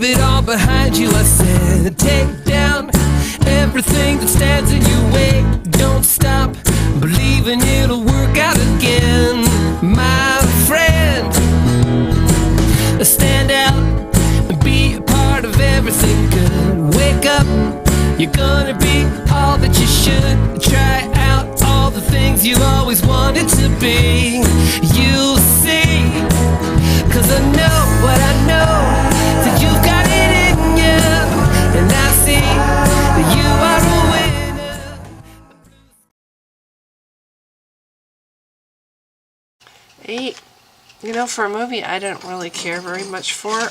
it all behind you. I said, take down everything that stands in your way. Don't stop believing it'll work out again, my friend. Stand out and be a part of everything good. Wake up, you're gonna be all that you should. Try out all the things you always wanted to be. You'll see, 'cause I know what I know, that you've got it in you, and I see that you are a winner. Hey, you know, for a movie I don't really care very much for,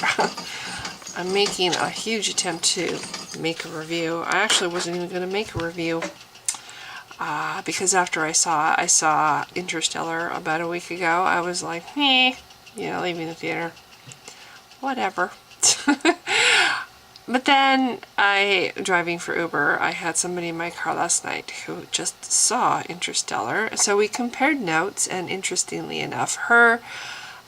I'm making a huge attempt to make a review. I actually wasn't even going to make a review because after I saw Interstellar about a week ago, I was like, you know, leaving the theater, whatever. But then driving for Uber, I had somebody in my car last night who just saw Interstellar, so we compared notes, and interestingly enough, her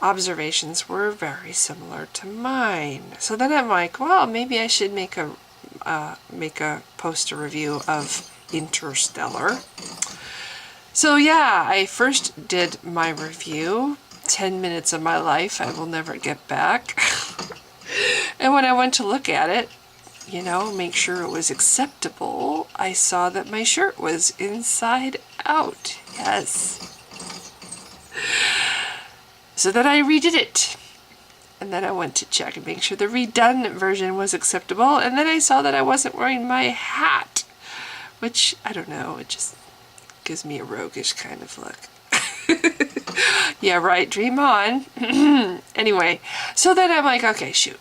observations were very similar to mine. So then I'm like, well, maybe I should make a poster review of Interstellar. So yeah, I first did my review, 10 minutes of my life I will never get back. And when I went to look at it, you know, make sure it was acceptable, I saw that my shirt was inside out. Yes. So then I redid it. And then I went to check and make sure the redone version was acceptable. And then I saw that I wasn't wearing my hat, which, I don't know, it just gives me a roguish kind of look. Yeah, right, dream on. Anyway, so then I'm like, okay, shoot,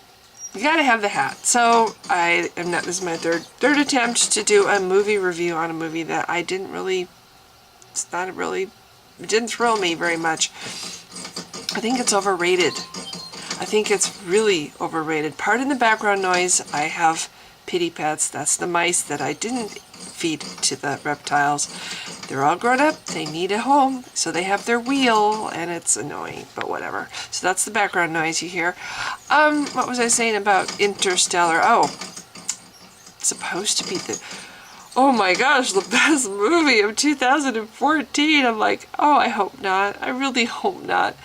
you gotta have the hat. So this is my third attempt to do a movie review on a movie that it didn't thrill me very much. I think it's overrated. I think it's really overrated. Pardon the background noise. I have pity pets. That's the mice that I didn't feed to the reptiles. They're all grown up. They need a home. So they have their wheel, and it's annoying, but whatever. So that's the background noise you hear. What was I saying about Interstellar? Oh, it's supposed to be oh my gosh, the best movie of 2014. I'm like, oh, I hope not. I really hope not.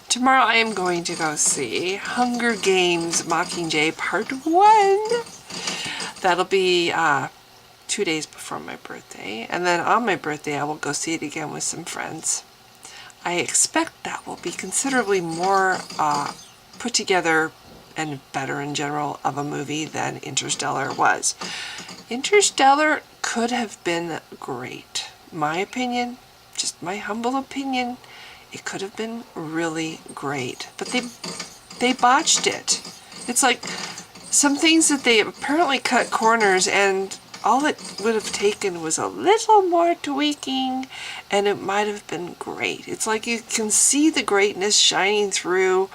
Tomorrow I am going to go see Hunger Games Mockingjay Part 1. That'll be 2 days before my birthday. And then on my birthday I will go see it again with some friends. I expect that will be considerably more put together and better in general of a movie than Interstellar was. Interstellar could have been great. My opinion, just my humble opinion, it could have been really great, but they botched it. It's like some things that they apparently cut corners, and all it would have taken was a little more tweaking and it might have been great. It's like you can see the greatness shining through,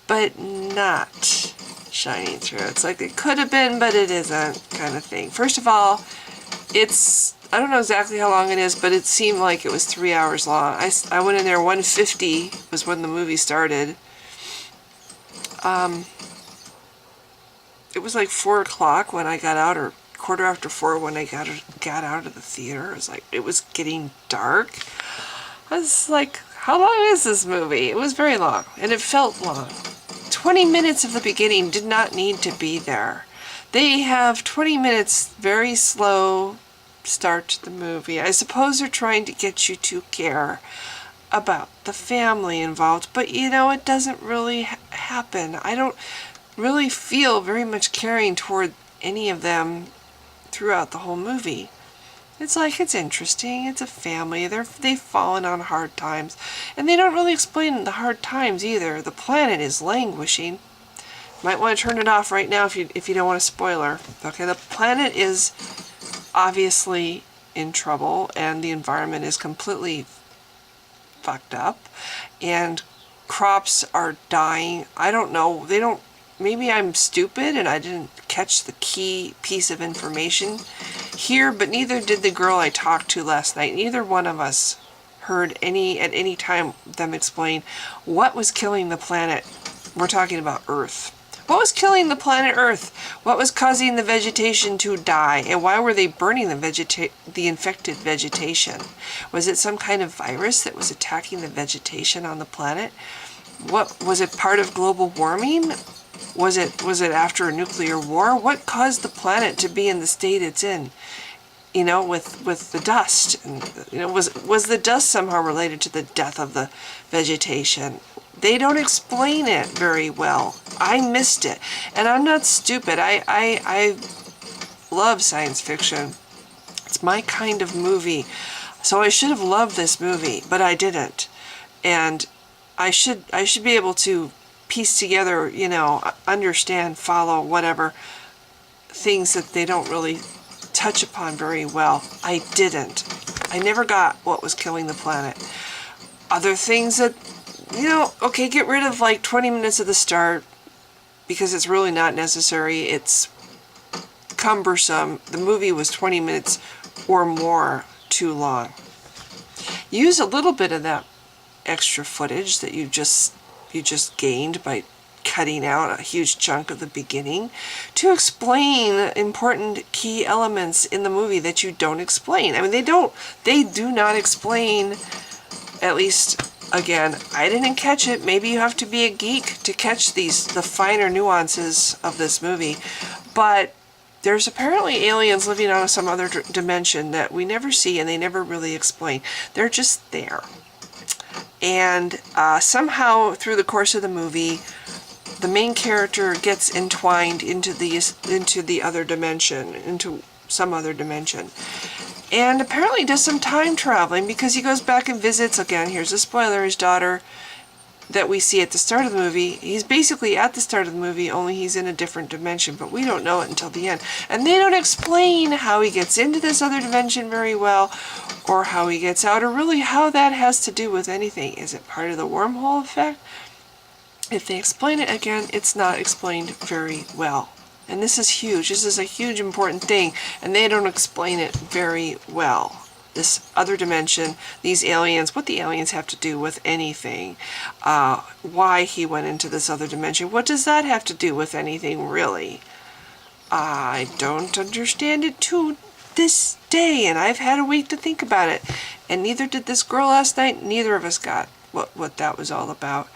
but not shining through. It's like it could have been, but it isn't, kind of thing. First of all, I don't know exactly how long it is, but it seemed like it was 3 hours long. I went in there, 1:50 was when the movie started. It was like 4 o'clock when I got out, or 4:15 when I got out of the theater. It was getting dark. I was like, how long is this movie? It was very long, and it felt long. 20 minutes of the beginning did not need to be there. They have 20 minutes very slow start to the movie. I suppose they're trying to get you to care about the family involved, but you know, it doesn't really happen. I don't really feel very much caring toward any of them throughout the whole movie. It's like, it's interesting, it's a family, they've fallen on hard times, and they don't really explain the hard times either. The planet is languishing. Might want to turn it off right now if you don't want a spoiler. Okay, the planet is obviously in trouble, and the environment is completely fucked up, and crops are dying. I don't know, maybe I'm stupid and I didn't catch the key piece of information here, but neither did the girl I talked to last night. Neither one of us heard at any time them explain what was killing the planet. We're talking about Earth. What was killing the planet Earth? What was causing the vegetation to die? And why were they burning the infected vegetation? Was it some kind of virus that was attacking the vegetation on the planet? What was it, part of global warming? Was it after a nuclear war? What caused the planet to be in the state it's in? You know, with the dust. And, you know, was the dust somehow related to the death of the vegetation? They don't explain it very well. I missed it. And I'm not stupid. I love science fiction. It's my kind of movie. So I should have loved this movie, but I didn't. And I should be able to piece together, you know, understand, follow, whatever, things that they don't really touch upon very well. I didn't. I never got what was killing the planet. Other things that, you know, okay, get rid of like 20 minutes of the start because it's really not necessary. It's cumbersome. The movie was 20 minutes or more too long. Use a little bit of that extra footage that you just gained by cutting out a huge chunk of the beginning to explain important key elements in the movie that you don't explain. I mean, they do not explain, at least, again, I didn't catch it. Maybe you have to be a geek to catch the finer nuances of this movie. But there's apparently aliens living on some other dimension that we never see and they never really explain. They're just there. And somehow through the course of the movie, the main character gets entwined into the other dimension, into some other dimension. And apparently does some time traveling because he goes back and visits, again, here's a spoiler, his daughter that we see at the start of the movie. He's basically at the start of the movie, only he's in a different dimension, but we don't know it until the end. And they don't explain how he gets into this other dimension very well, or how he gets out, or really how that has to do with anything. Is it part of the wormhole effect? If they explain it, again, it's not explained very well. And this is huge. This is a huge important thing, and they don't explain it very well. This other dimension, these aliens, what the aliens have to do with anything, why he went into this other dimension, what does that have to do with anything, really? I don't understand it to this day, and I've had a week to think about it. And neither did this girl last night. Neither of us got what that was all about.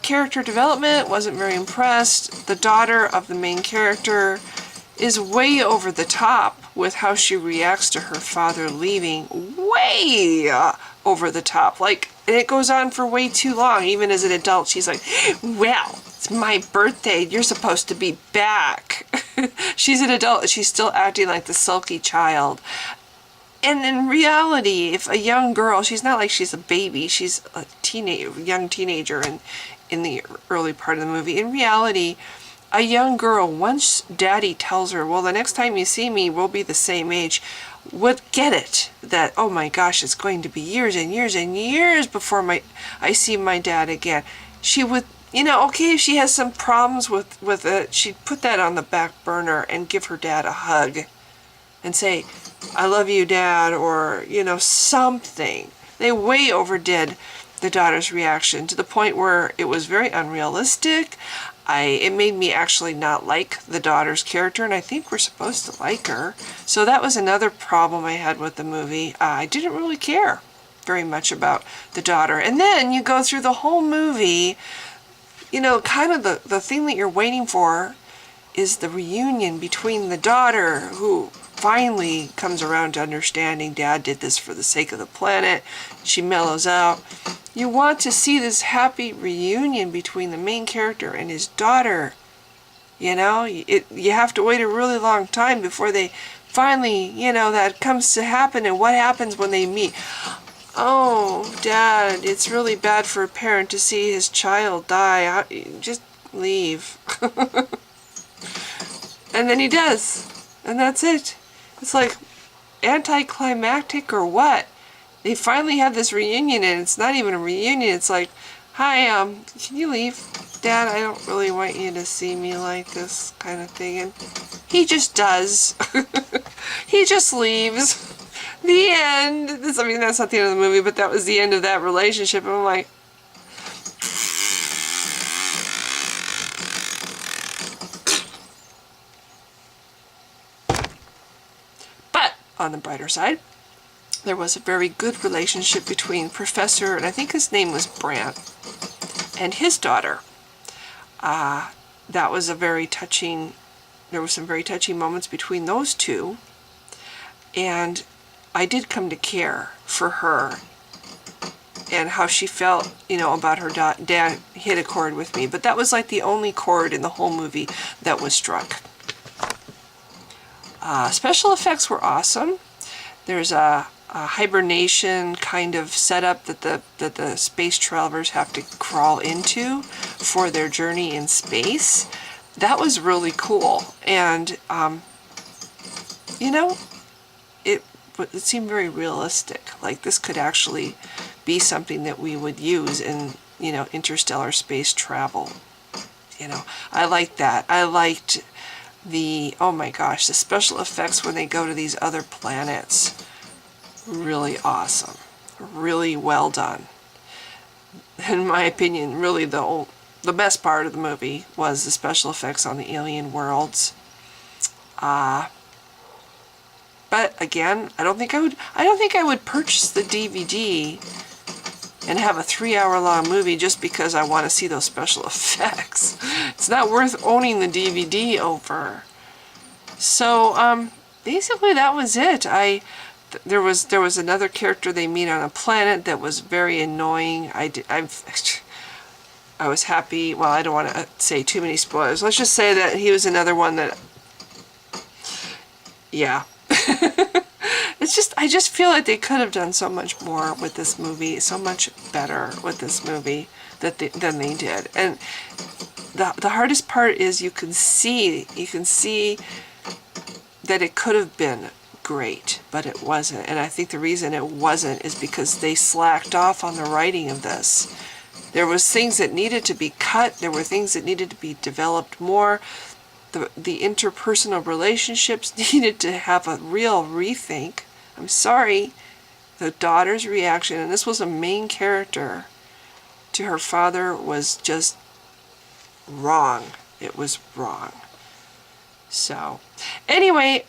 Character development, wasn't very impressed. The daughter of the main character is way over the top with how she reacts to her father leaving. Way over the top. Like, and it goes on for way too long. Even as an adult, she's like, well, it's my birthday. You're supposed to be back. She's an adult. She's still acting like the sulky child. And in reality, if a young girl, she's not like she's a baby, she's a young teenager in the early part of the movie. In reality, a young girl, once daddy tells her, well, the next time you see me, we'll be the same age, would get it. That, oh my gosh, it's going to be years and years and years before I see my dad again. She would, you know, okay, if she has some problems with it, she'd put that on the back burner and give her dad a hug and say, I love you, Dad, or, you know, something. They way overdid the daughter's reaction to the point where it was very unrealistic. It made me actually not like the daughter's character, and I think we're supposed to like her. So that was another problem I had with the movie. I didn't really care very much about the daughter. And then you go through the whole movie, you know, kind of the thing that you're waiting for is the reunion between the daughter, who finally comes around to understanding Dad did this for the sake of the planet. She mellows out. You want to see this happy reunion between the main character and his daughter. You know, you have to wait a really long time before they finally, you know, that comes to happen. And what happens when they meet? Oh, Dad, it's really bad for a parent to see his child die. Just leave. And then he does. And that's it. It's like anticlimactic or what? They finally have this reunion, and it's not even a reunion. It's like, hi, can you leave? Dad, I don't really want you to see me like this, kind of thing. And he just does. He just leaves. The end. I mean, that's not the end of the movie, but that was the end of that relationship. And I'm like, on the brighter side, there was a very good relationship between Professor, and I think his name was Brant, and his daughter. That was a very touching, there were some very touching moments between those two, and I did come to care for her and how she felt, about her dad hit a chord with me. But that was like the only chord in the whole movie that was struck. Special effects were awesome. There's a hibernation kind of setup that the space travelers have to crawl into for their journey in space. That was really cool. And, it seemed very realistic. Like this could actually be something that we would use in, interstellar space travel. I liked that. I liked oh my gosh, the special effects when they go to these other planets. Really awesome. Really well done. In my opinion, really the best part of the movie was the special effects on the alien worlds. But again, I don't think I would purchase the DVD and have a 3-hour-long movie just because I want to see those special effects. It's not worth owning the DVD over. So, basically that was it. There was another character they meet on a planet that was very annoying. I was happy. Well, I don't want to say too many spoilers. Let's just say that he was another one that, yeah. I just feel like they could have done so much more with this movie, so much better with this movie than they did. And the hardest part is you can see that it could have been great, but it wasn't. And I think the reason it wasn't is because they slacked off on the writing of this. There was things that needed to be cut. There were things that needed to be developed more. The interpersonal relationships needed to have a real rethink. I'm sorry. The daughter's reaction, and this was a main character, to her father was just wrong. It was wrong. So, anyway,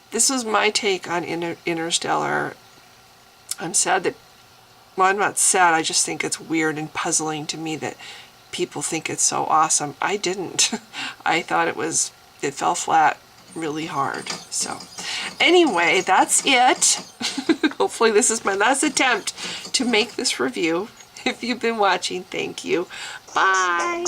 this was my take on Interstellar. I'm sad that, well, I'm not sad, I just think it's weird and puzzling to me that people think it's so awesome. I didn't. I thought it fell flat really hard. So, anyway, that's it. Hopefully this is my last attempt to make this review. If you've been watching, thank you. Bye!